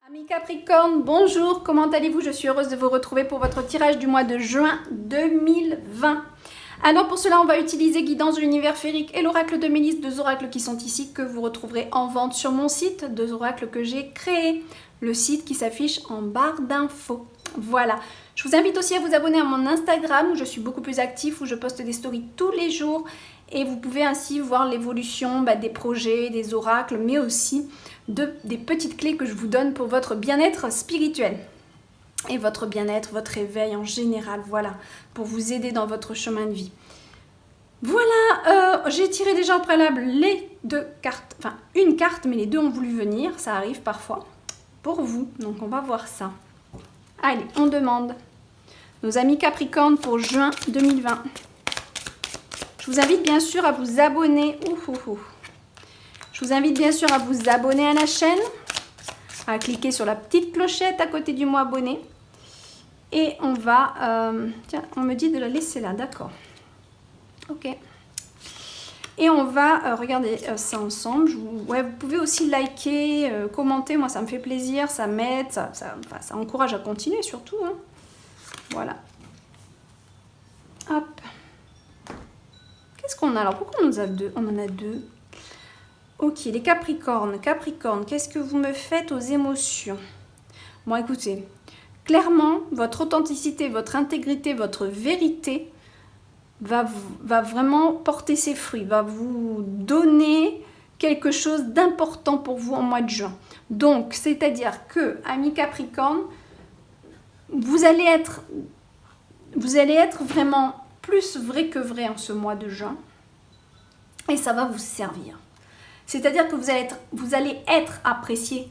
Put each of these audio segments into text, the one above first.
Amis Capricorne, bonjour, comment allez-vous? Je suis heureuse de vous retrouver pour votre tirage du mois de juin 2020. Alors pour cela, on va utiliser Guidance de l'univers féerique et l'oracle de Mélis, deux oracles qui sont ici, que vous retrouverez en vente sur mon site, deux oracles que j'ai créés, le site qui s'affiche en barre d'infos. Voilà, je vous invite aussi à vous abonner à mon Instagram où je suis beaucoup plus active, où je poste des stories tous les jours et vous pouvez ainsi voir l'évolution des projets, des oracles, mais aussi des petites clés que je vous donne pour votre bien-être spirituel et votre bien-être, votre éveil en général, voilà, pour vous aider dans votre chemin de vie. Voilà, j'ai tiré déjà au préalable les deux cartes, enfin une carte, mais les deux ont voulu venir, ça arrive parfois, pour vous, donc on va voir ça. Allez, on demande nos amis Capricorne pour juin 2020. Je vous invite bien sûr à vous abonner. Je vous invite bien sûr à vous abonner à la chaîne, à cliquer sur la petite clochette à côté du mot abonné. Et on va... tiens, on me dit de la laisser là, d'accord. Ok. Et on va regarder ça ensemble. Vous pouvez aussi liker, commenter. Moi, ça me fait plaisir, ça m'aide, ça encourage à continuer surtout. Hein. Voilà. Hop. Qu'est-ce qu'on a alors? Pourquoi on en a deux? Ok, les Capricornes. Capricorne, qu'est-ce que vous me faites aux émotions? Bon, écoutez, clairement, votre authenticité, votre intégrité, votre vérité va vraiment porter ses fruits, va vous donner quelque chose d'important pour vous en mois de juin. Donc, c'est-à-dire que, amis Capricorne, vous allez être vraiment plus vrai que vrai en ce mois de juin et ça va vous servir. C'est-à-dire que vous allez être apprécié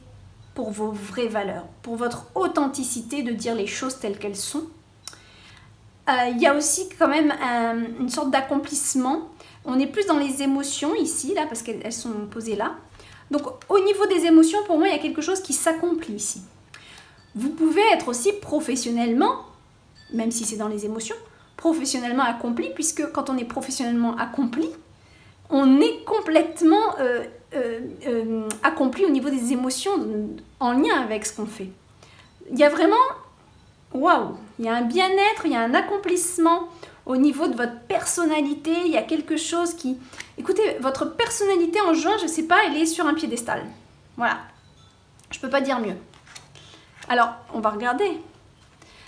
pour vos vraies valeurs, pour votre authenticité de dire les choses telles qu'elles sont. Il y a aussi quand même une sorte d'accomplissement. On est plus dans les émotions ici, là, parce qu'elles sont posées là. Donc au niveau des émotions, pour moi, il y a quelque chose qui s'accomplit ici. Vous pouvez être aussi professionnellement, même si c'est dans les émotions, professionnellement accompli, puisque quand on est professionnellement accompli, on est complètement accompli au niveau des émotions en lien avec ce qu'on fait. Il y a vraiment, waouh, il y a un bien-être, il y a un accomplissement au niveau de votre personnalité, il y a quelque chose qui... Écoutez, votre personnalité en juin, je ne sais pas, elle est sur un piédestal. Voilà, je ne peux pas dire mieux. Alors, on va regarder.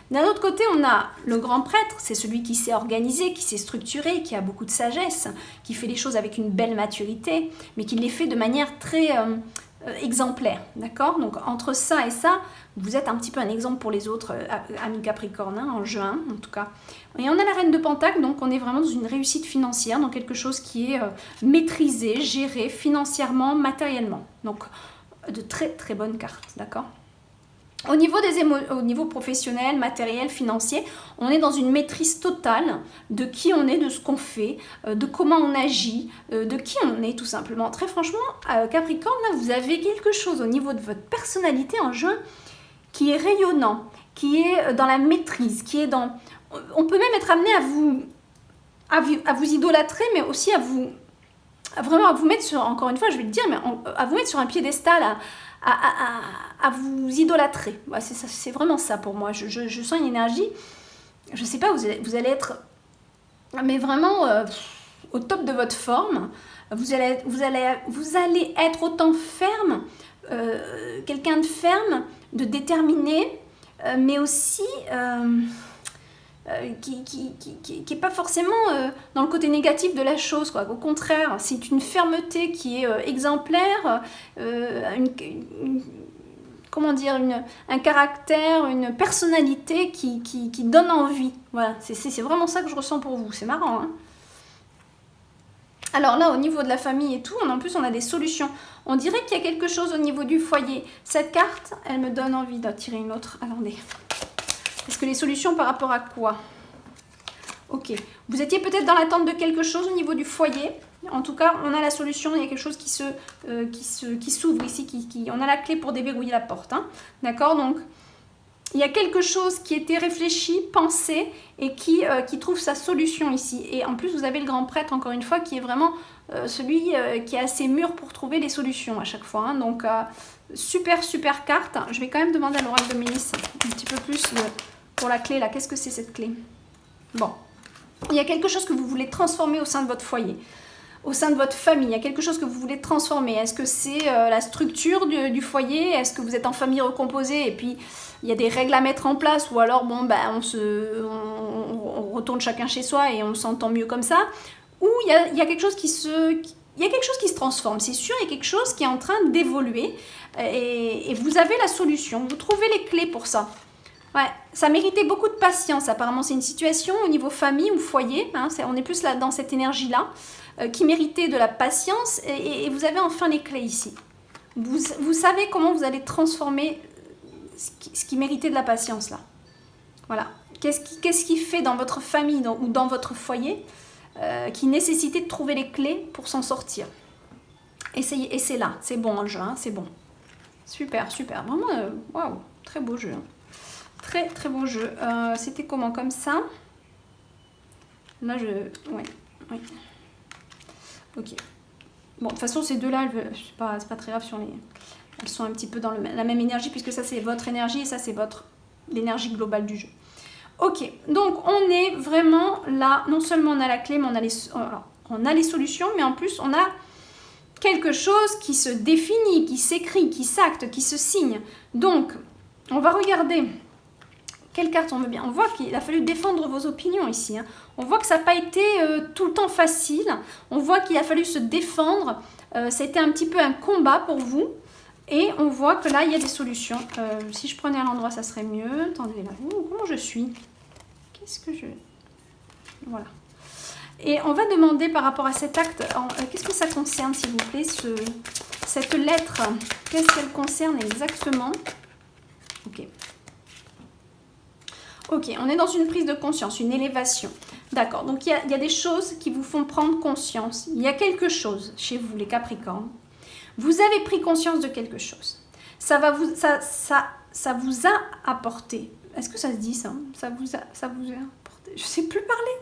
D'un autre côté, on a le grand prêtre, c'est celui qui s'est organisé, qui s'est structuré, qui a beaucoup de sagesse, qui fait les choses avec une belle maturité, mais qui les fait de manière très exemplaire, d'accord? Donc entre ça et ça, vous êtes un petit peu un exemple pour les autres amis Capricorne, hein, en juin en tout cas. Et on a la reine de Pentacle, donc on est vraiment dans une réussite financière, dans quelque chose qui est maîtrisé, géré financièrement, matériellement. Donc de très très bonnes cartes, d'accord? Au niveau professionnel, matériel, financier, on est dans une maîtrise totale de qui on est, de ce qu'on fait, de comment on agit, de qui on est tout simplement. Très franchement, Capricorne, là, vous avez quelque chose au niveau de votre personnalité en juin qui est rayonnant, qui est dans la maîtrise, qui est dans... On peut même être amené à vous idolâtrer, mais aussi à vous mettre sur, encore une fois, je vais le dire, mais à vous mettre sur un piédestal, à vous idolâtrer. Ouais, c'est vraiment ça pour moi. Je sens une énergie, je ne sais pas, vous allez être, mais vraiment au top de votre forme. Vous allez être autant ferme, quelqu'un de ferme, de déterminé, mais aussi... qui n'est pas forcément dans le côté négatif de la chose, quoi. Au contraire, c'est une fermeté qui est exemplaire, comment dire, un caractère, une personnalité qui donne envie. Voilà, c'est vraiment ça que je ressens pour vous. C'est marrant, hein. Alors là, au niveau de la famille et tout, en plus on a des solutions. On dirait qu'il y a quelque chose au niveau du foyer. Cette carte, elle me donne envie d'en tirer une autre. Attendez. Est-ce que les solutions par rapport à quoi? Ok. Vous étiez peut-être dans l'attente de quelque chose au niveau du foyer. En tout cas, on a la solution. Il y a quelque chose qui s'ouvre ici. On a la clé pour déverrouiller la porte. Hein. D'accord? Donc, il y a quelque chose qui était réfléchi, pensé et qui trouve sa solution ici. Et en plus, vous avez le grand prêtre, encore une fois, qui est vraiment celui qui est assez mûr pour trouver les solutions à chaque fois. Hein. Donc, Super, super carte. Je vais quand même demander à l'oracle de Mélis un petit peu plus pour la clé là. Qu'est-ce que c'est cette clé? Bon, il y a quelque chose que vous voulez transformer au sein de votre foyer, au sein de votre famille. Il y a quelque chose que vous voulez transformer. Est-ce que c'est la structure du foyer? Est-ce que vous êtes en famille recomposée et puis il y a des règles à mettre en place? Ou alors, bon, ben, on retourne chacun chez soi et on s'entend mieux comme ça? Ou il y a quelque chose qui se... Il y a quelque chose qui se transforme, c'est sûr, il y a quelque chose qui est en train d'évoluer et vous avez la solution, vous trouvez les clés pour ça. Ouais, ça méritait beaucoup de patience, apparemment c'est une situation au niveau famille ou foyer, hein, on est plus là dans cette énergie-là, qui méritait de la patience et vous avez enfin les clés ici. Vous savez comment vous allez transformer ce qui méritait de la patience là. Voilà, qu'est-ce qui fait dans votre famille ou dans votre foyer qui nécessitait de trouver les clés pour s'en sortir. Et c'est là, c'est bon le jeu, hein, c'est bon. Super, super, vraiment, waouh, très beau jeu. Hein. Très, très beau jeu. C'était comment, comme ça? Là, ouais. Ok. Bon, de toute façon, ces deux-là, c'est pas très grave si elles sont un petit peu dans la même énergie, puisque ça, c'est votre énergie et ça, c'est l'énergie globale du jeu. Ok, donc on est vraiment là, non seulement on a la clé, mais on a les solutions, mais en plus on a quelque chose qui se définit, qui s'écrit, qui s'acte, qui se signe. Donc, on va regarder quelle carte on veut bien. On voit qu'il a fallu défendre vos opinions ici. Hein. On voit que ça n'a pas été tout le temps facile. On voit qu'il a fallu se défendre. Ça a été un petit peu un combat pour vous. Et on voit que là, il y a des solutions. Si je prenais à l'endroit, ça serait mieux. Attendez, là. Comment je suis? Qu'est-ce que je... Voilà. Et on va demander par rapport à cet acte, qu'est-ce que ça concerne, s'il vous plaît, cette lettre? Qu'est-ce qu'elle concerne exactement? Ok. Ok, on est dans une prise de conscience, une élévation. D'accord, donc il y a des choses qui vous font prendre conscience. Il y a quelque chose chez vous, les Capricornes. Vous avez pris conscience de quelque chose. Ça vous a apporté. Est-ce que ça se dit ça? Ça vous a apporté. Je ne sais plus parler.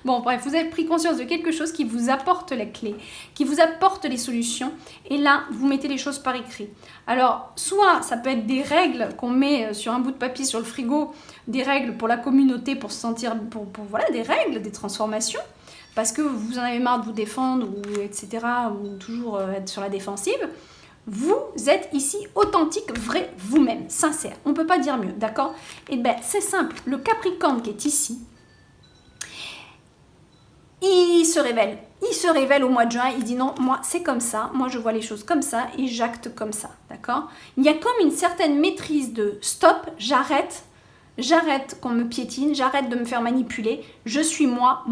Bon, bref, vous avez pris conscience de quelque chose qui vous apporte les clés, qui vous apporte les solutions. Et là, vous mettez les choses par écrit. Alors, soit ça peut être des règles qu'on met sur un bout de papier sur le frigo, des règles pour la communauté, pour se sentir... voilà, des règles, des transformations. Parce que vous en avez marre de vous défendre, ou etc., ou toujours être sur la défensive. Vous êtes ici authentique, vrai, vous-même, sincère. On ne peut pas dire mieux, d'accord? Et bien, c'est simple. Le Capricorne qui est ici, il se révèle au mois de juin, il dit non, moi c'est comme ça, moi je vois les choses comme ça et j'acte comme ça, d'accord? Il y a comme une certaine maîtrise de stop, j'arrête qu'on me piétine, j'arrête de me faire manipuler, je suis moi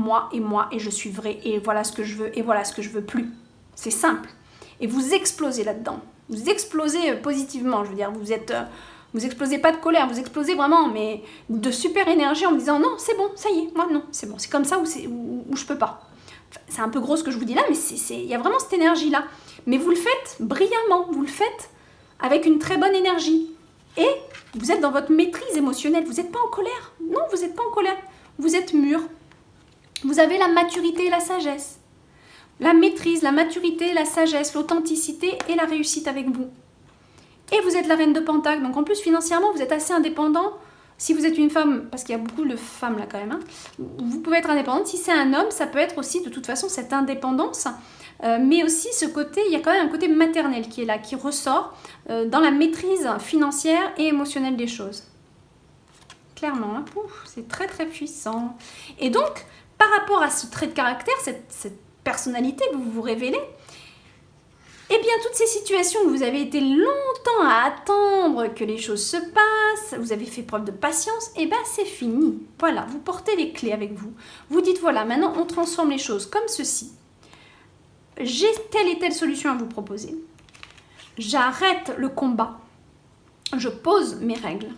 et je suis vrai et voilà ce que je veux et voilà ce que je veux plus. C'est simple. Et vous explosez là-dedans, vous explosez positivement, je veux dire, vous explosez pas de colère, vous explosez vraiment, mais de super énergie en me disant non, c'est bon, ça y est, moi non, c'est bon, c'est comme ça ou je peux pas. Enfin, c'est un peu gros ce que je vous dis là, mais il y a vraiment cette énergie-là. Mais vous le faites brillamment, vous le faites avec une très bonne énergie. Et vous êtes dans votre maîtrise émotionnelle, vous n'êtes pas en colère. Non, vous n'êtes pas en colère, vous êtes mûr. Vous avez la maturité et la sagesse. La maîtrise, la maturité, la sagesse, l'authenticité et la réussite avec vous. Et vous êtes la reine de Pentacle, donc en plus financièrement vous êtes assez indépendant. Si vous êtes une femme, parce qu'il y a beaucoup de femmes là quand même, hein, vous pouvez être indépendante. Si c'est un homme, ça peut être aussi de toute façon cette indépendance, mais aussi ce côté, il y a quand même un côté maternel qui est là, qui ressort dans la maîtrise financière et émotionnelle des choses. Clairement, hein, c'est très très puissant. Et donc, par rapport à ce trait de caractère, cette personnalité que vous vous révélez, eh bien, toutes ces situations où vous avez été longtemps à attendre que les choses se passent, vous avez fait preuve de patience, eh bien, c'est fini. Voilà, vous portez les clés avec vous. Vous dites, voilà, maintenant, on transforme les choses comme ceci. J'ai telle et telle solution à vous proposer. J'arrête le combat. Je pose mes règles.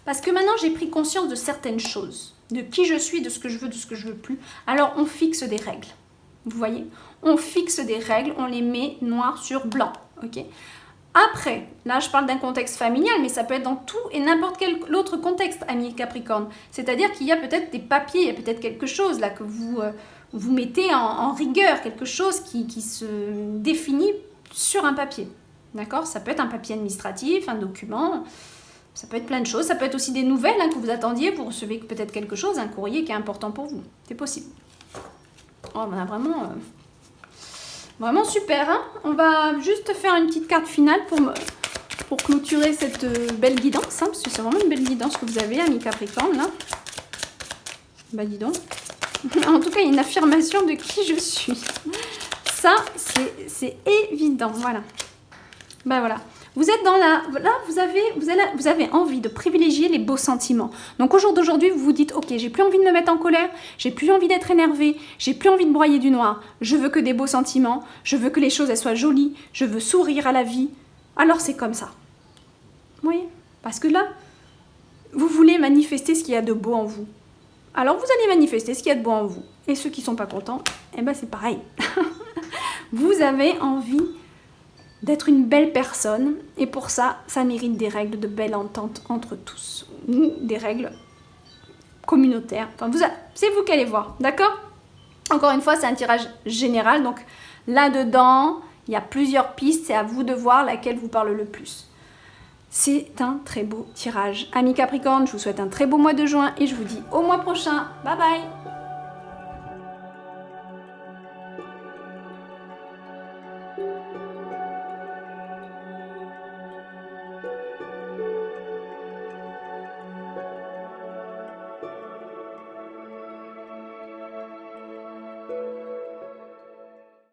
Parce que maintenant, j'ai pris conscience de certaines choses, de qui je suis, de ce que je veux, de ce que je veux plus. Alors, on fixe des règles. Vous voyez? On fixe des règles, on les met noir sur blanc. Ok? Après, là je parle d'un contexte familial, mais ça peut être dans tout et n'importe quel autre contexte, ami Capricorne. C'est-à-dire qu'il y a peut-être des papiers, il y a peut-être quelque chose là que vous mettez en rigueur, quelque chose qui se définit sur un papier. D'accord? Ça peut être un papier administratif, un document, ça peut être plein de choses. Ça peut être aussi des nouvelles que vous attendiez, vous recevez peut-être quelque chose, un courrier qui est important pour vous. C'est possible. Oh, on a vraiment... Vraiment super, hein? On va juste faire une petite carte finale pour clôturer cette belle guidance, hein, parce que c'est vraiment une belle guidance que vous avez, amis Capricorne, là. Bah dis donc. En tout cas, il y a une affirmation de qui je suis. Ça, c'est évident, voilà. Bah voilà. Vous êtes dans la... Là, vous avez envie de privilégier les beaux sentiments. Donc au jour d'aujourd'hui, vous vous dites, ok, j'ai plus envie de me mettre en colère, j'ai plus envie d'être énervée, j'ai plus envie de broyer du noir. Je veux que des beaux sentiments, je veux que les choses elles soient jolies, je veux sourire à la vie. Alors c'est comme ça. Vous voyez? Parce que là, vous voulez manifester ce qu'il y a de beau en vous. Alors vous allez manifester ce qu'il y a de beau en vous. Et ceux qui ne sont pas contents, eh ben c'est pareil. Vous avez envie d'être une belle personne, et pour ça, ça mérite des règles de belle entente entre tous, ou des règles communautaires. Enfin, c'est vous qui allez voir, d'accord? Encore une fois, c'est un tirage général, donc là-dedans, il y a plusieurs pistes, c'est à vous de voir laquelle vous parle le plus. C'est un très beau tirage. Amis Capricorne, je vous souhaite un très beau mois de juin, et je vous dis au mois prochain. Bye bye!